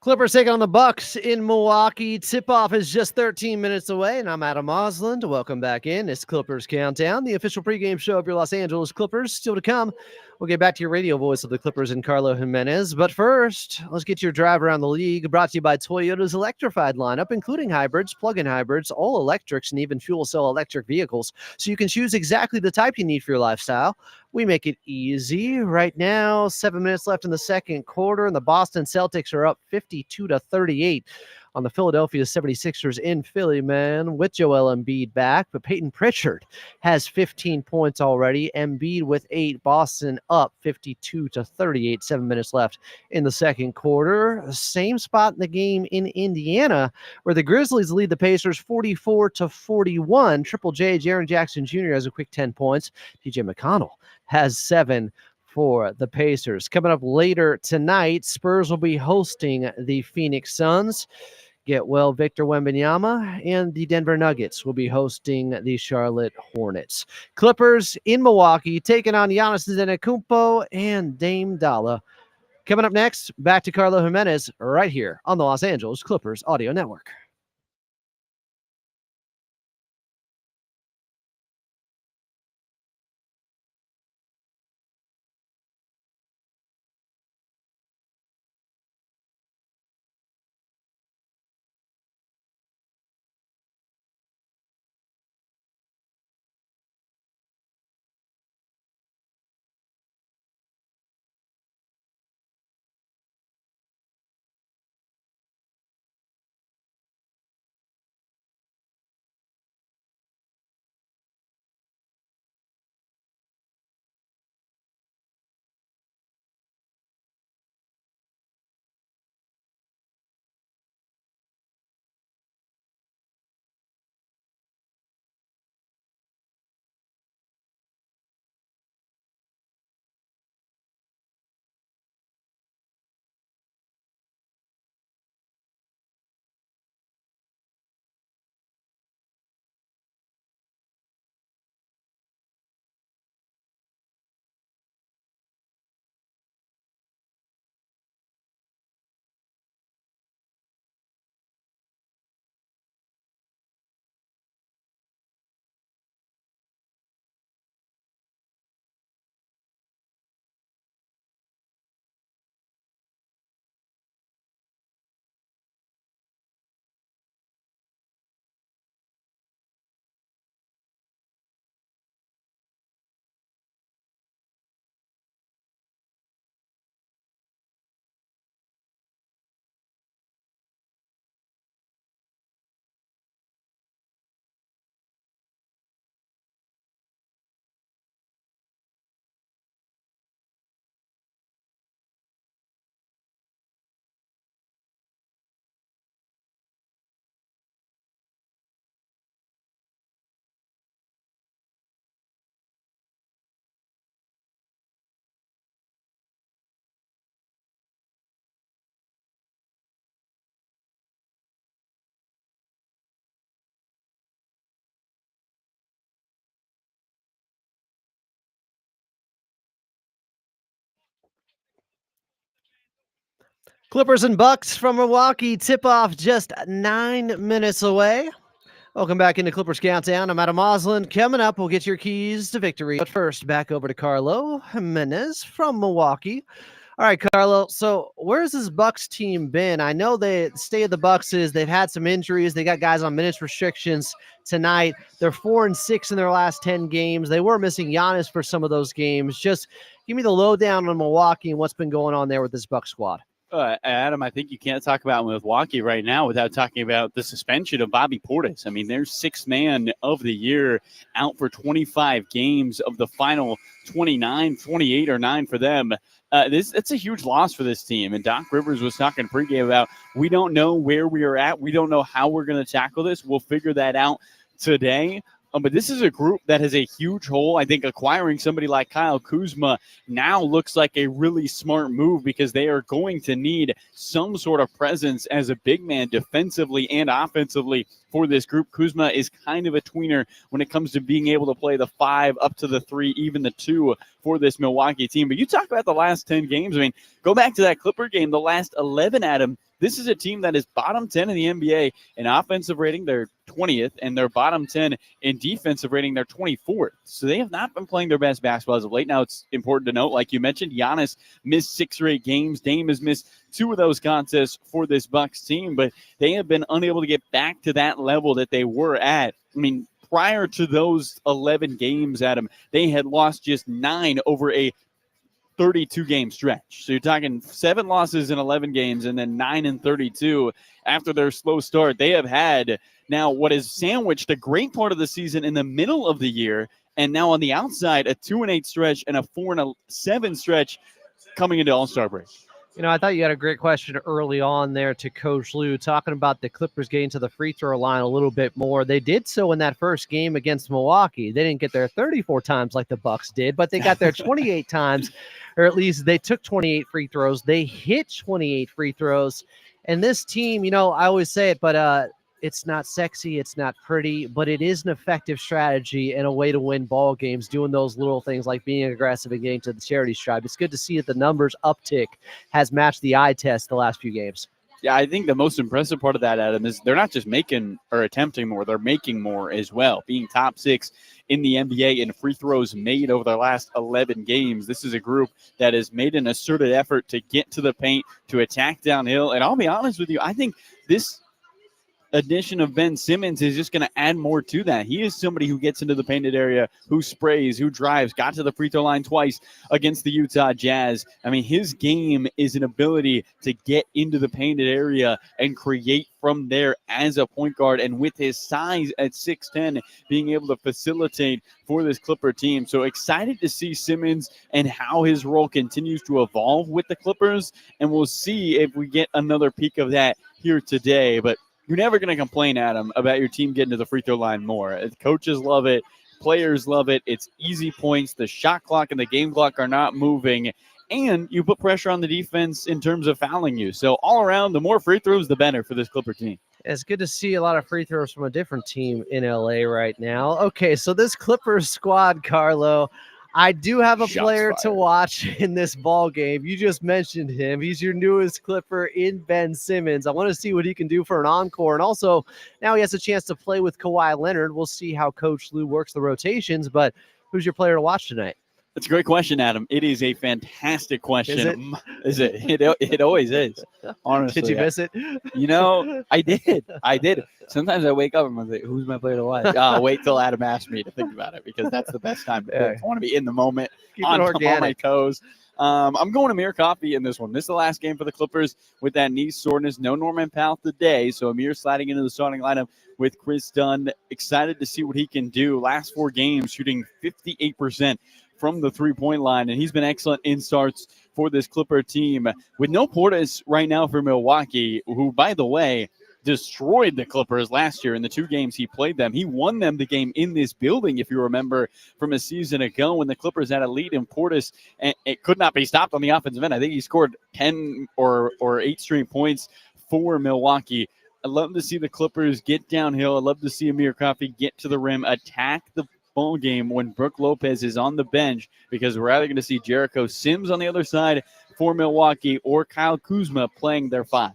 Clippers taking on the Bucks in Milwaukee. Tip-off is just 13 minutes away, and I'm Adam Osland. Welcome back in. It's Clippers Countdown, the official pregame show of your Los Angeles Clippers. Still to come, we'll get back to your radio voice of the Clippers and Carlo Jimenez. But first, let's get your drive around the league, brought to you by Toyota's electrified lineup, including hybrids, plug-in hybrids, all electrics, and even fuel cell electric vehicles, so you can choose exactly the type you need for your lifestyle. We make it easy. Right now, 7 minutes left in the second quarter, and the Boston Celtics are up 52-38 on the Philadelphia 76ers in Philly, man, with Joel Embiid back. But Peyton Pritchard has 15 points already. Embiid with 8. Boston up 52-38. 7 minutes left in the second quarter. Same spot in the game in Indiana, where the Grizzlies lead the Pacers 44-41. Triple J, Jaren Jackson Jr. has a quick 10 points. TJ McConnell has 7 for the Pacers. Coming up later tonight, Spurs will be hosting the Phoenix Suns. Get well, Victor Wembanyama, and the Denver Nuggets will be hosting the Charlotte Hornets. Clippers in Milwaukee taking on Giannis Antetokounmpo and Dame Dalla. Coming up next, back to Carlo Jimenez right here on the Los Angeles Clippers Audio Network. Clippers and Bucks from Milwaukee. Tip-off just 9 minutes away. Welcome back into Clippers Countdown. I'm Adam Moslin. Coming up, we'll get your keys to victory. But first, back over to Carlo Jimenez from Milwaukee. All right, Carlo. So where's this Bucks team been? I know the state of the Bucks is they've had some injuries. They got guys on minutes restrictions tonight. They're 4-6 in their last 10 games. They were missing Giannis for some of those games. Just give me the lowdown on Milwaukee and what's been going on there with this Bucks squad. Adam, I think you can't talk about Milwaukee right now without talking about the suspension of Bobby Portis. I mean, their sixth man of the year out for 25 games of the final 29, 28 or 9 for them. It's a huge loss for this team. And Doc Rivers was talking pregame about, we don't know where we are at. We don't know how we're going to tackle this. We'll figure that out today. But this is a group that has a huge hole. I think acquiring somebody like Kyle Kuzma now looks like a really smart move because they are going to need some sort of presence as a big man defensively and offensively for this group. Kuzma is kind of a tweener when it comes to being able to play the 5 up to the 3, even the 2 for this Milwaukee team. But you talk about the last 10 games. I mean, go back to that Clipper game, the last 11, Adam. This is a team that is bottom 10 in the NBA in offensive rating. They're 20th, and they're bottom 10 in defensive rating. They're 24th. So they have not been playing their best basketball as of late. Now, it's important to note, like you mentioned, Giannis missed 6 or 8 games. Dame has missed 2 of those contests for this Bucks team, but they have been unable to get back to that level that they were at. I mean, prior to those 11 games, Adam, they had lost just 9 over a 32-game stretch. So you're talking 7 losses in 11 games and then 9 in 32 after their slow start. They have had now what is sandwiched a great part of the season in the middle of the year, and now on the outside, a 2-8 stretch and a 4-7 stretch coming into All-Star break. You know, I thought you had a great question early on there to Coach Lue, talking about the Clippers getting to the free throw line a little bit more. They did so in that first game against Milwaukee. They didn't get there 34 times like the Bucks did, but they got there 28 times, or at least they took 28 free throws. They hit 28 free throws. And this team, you know, I always say it, but it's not sexy, it's not pretty, but it is an effective strategy and a way to win ball games, doing those little things like being aggressive and getting to the charity stripe. It's good to see that the numbers uptick has matched the eye test the last few games. Yeah, I think the most impressive part of that, Adam, is they're not just making or attempting more, they're making more as well. Being top 6 in the NBA in free throws made over their last 11 games. This is a group that has made an asserted effort to get to the paint, to attack downhill. And I'll be honest with you, I think this addition of Ben Simmons is just going to add more to that. He is somebody who gets into the painted area, who sprays, who drives, got to the free throw line twice against the Utah Jazz. I mean, his game is an ability to get into the painted area and create from there as a point guard. And with his size at 6'10", being able to facilitate for this Clipper team. So excited to see Simmons and how his role continues to evolve with the Clippers. And we'll see if we get another peek of that here today. But you're never going to complain, Adam, about your team getting to the free throw line more. Coaches love it. Players love it. It's easy points. The shot clock and the game clock are not moving. And you put pressure on the defense in terms of fouling you. So all around, the more free throws, the better for this Clipper team. It's good to see a lot of free throws from a different team in LA right now. Okay, so this Clippers squad, Carlo, I do have a player to watch in this ball game. You just mentioned him. He's your newest Clipper in Ben Simmons. I want to see what he can do for an encore. And also, now he has a chance to play with Kawhi Leonard. We'll see how Coach Lue works the rotations. But who's your player to watch tonight? That's a great question, Adam. It is a fantastic question. Is it? It always is, honestly. Did you miss it? You know, I did. Sometimes I wake up and I'm like, who's my player to watch? Wait till Adam asks me to think about it because that's the best time to pick. I want to be in the moment, on my toes. I'm going Amir Coffey in this one. This is the last game for the Clippers with that knee soreness. No Norman Powell today, so Amir sliding into the starting lineup with Chris Dunn. Excited to see what he can do. Last 4 games, shooting 58% from the three-point line, and he's been excellent in starts for this Clipper team. With no Portis right now for Milwaukee, who, by the way, destroyed the Clippers last year in the 2 games he played them. He won them the game in this building, if you remember, from a season ago when the Clippers had a lead in Portis, and it could not be stopped on the offensive end. I think he scored 10 or 8 straight points for Milwaukee. I love to see the Clippers get downhill. I love to see Amir Coffey get to the rim, attack the ball game when Brook Lopez is on the bench, because we're either going to see Jericho Sims on the other side for Milwaukee, or Kyle Kuzma playing their 5.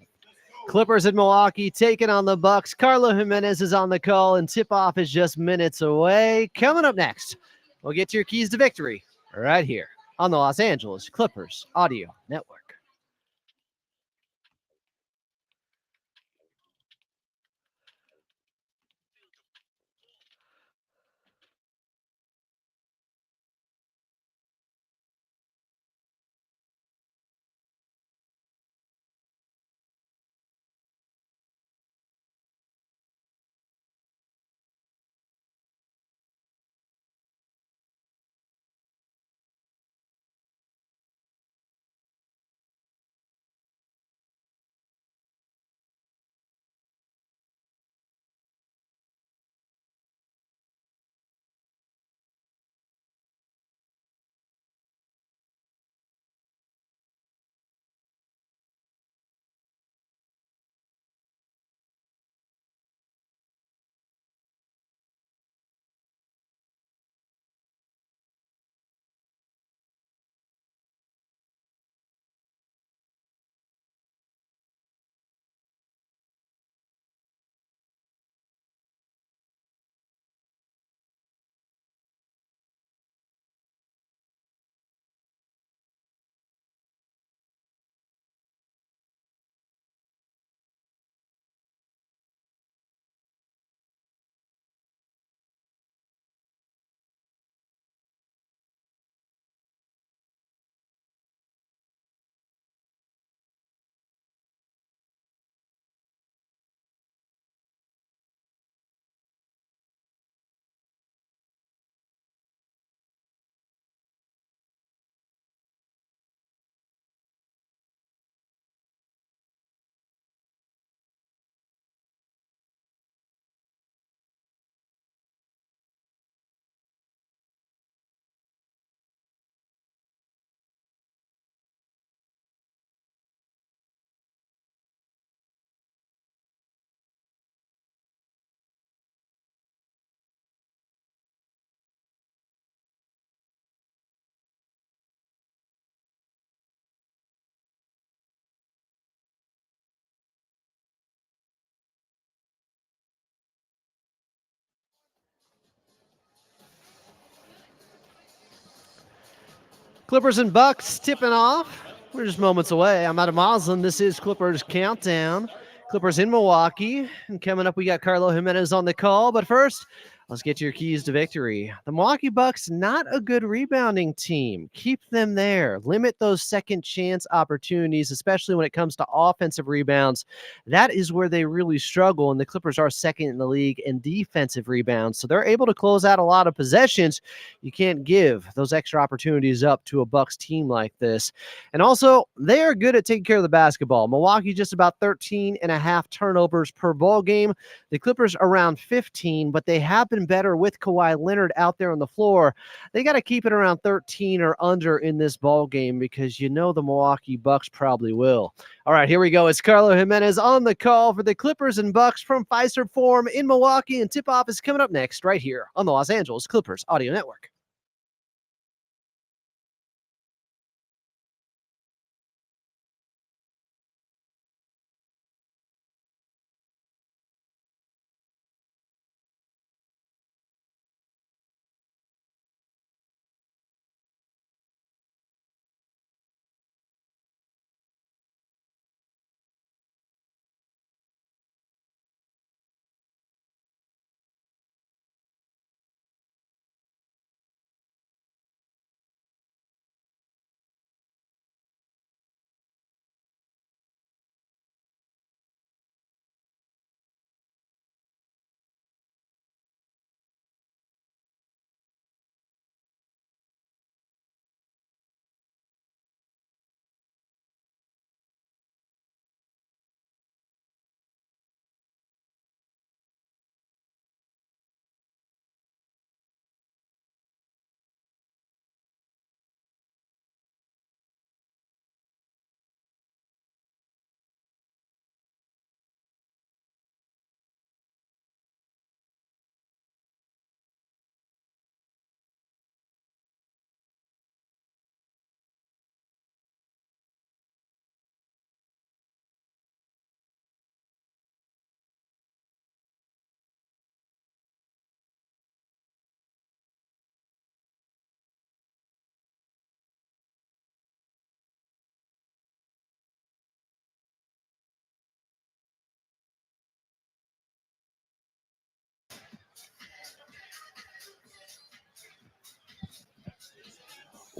Clippers in Milwaukee taking on the Bucks. Carlo Jimenez is on the call, and tip-off is just minutes away. Coming up next, we'll get to your keys to victory right here on the Los Angeles Clippers Audio Network. Clippers and Bucks tipping off. We're just moments away. I'm Adam Moslin. This is Clippers Countdown. Clippers in Milwaukee. And coming up, we got Carlo Jimenez on the call. But first, let's get to your keys to victory. The Milwaukee Bucks, not a good rebounding team. Keep them there. Limit those second chance opportunities, especially when it comes to offensive rebounds. That is where they really struggle, and the Clippers are second in the league in defensive rebounds. So they're able to close out a lot of possessions. You can't give those extra opportunities up to a Bucks team like this. And also, they are good at taking care of the basketball. Milwaukee just about 13 and a half turnovers per ball game. The Clippers around 15, but they have been better with Kawhi Leonard out there on the floor. They got to keep it around 13 or under in this ball game because you know the Milwaukee Bucks probably will. All right, here we go. It's Carlo Jimenez on the call for the Clippers and Bucks from Fiserv Forum in Milwaukee, and tip-off is coming up next right here on the Los Angeles Clippers Audio Network.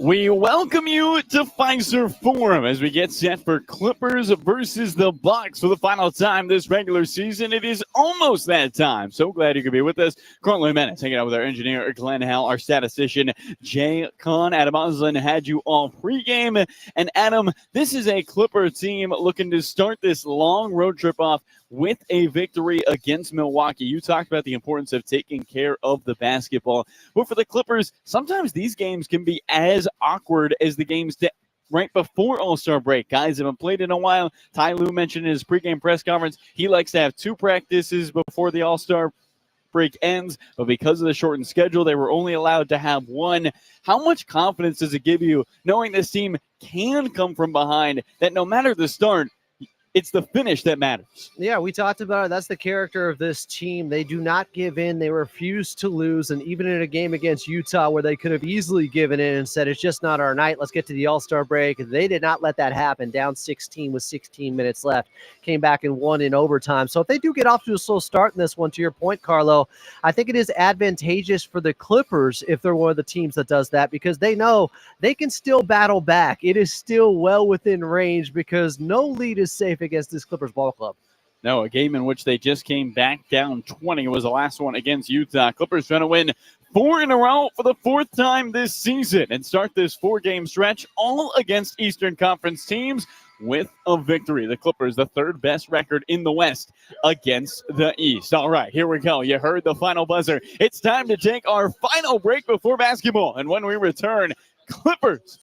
We welcome you to Pfizer Forum as we get set for Clippers versus the Bucks for the final time this regular season. It is almost that time. So glad you could be with us. Carlo Jimenez hanging out with our engineer, Glenn Howell, our statistician, Jay Kahn. Adam Oslin had you all pregame. And Adam, this is a Clipper team looking to start this long road trip off with a victory against Milwaukee. You talked about the importance of taking care of the basketball. But for the Clippers, sometimes these games can be as awkward as the games that right before All-Star break. Guys haven't played in a while. Tyronn Lue mentioned in his pregame press conference he likes to have 2 practices before the All-Star break ends, but because of the shortened schedule, they were only allowed to have 1. How much confidence does it give you knowing this team can come from behind, that no matter the start, it's the finish that matters? Yeah, we talked about it. That's the character of this team. They do not give in. They refuse to lose. And even in a game against Utah where they could have easily given in and said, it's just not our night, let's get to the All-Star break, they did not let that happen. Down 16 with 16 minutes left. Came back and won in overtime. So if they do get off to a slow start in this one, to your point, Carlo, I think it is advantageous for the Clippers if they're one of the teams that does that, because they know they can still battle back. It is still well within range because no lead is safe against this Clippers ball club. No, a game in which they just came back down 20 was the last one against Utah. Clippers trying to win 4 in a row for the 4th time this season and start this 4-game stretch all against Eastern Conference teams with a victory. The Clippers, the 3rd best record in the West against the East. All right, here we go. You heard the final buzzer. It's time to take our final break before basketball. And when we return, Clippers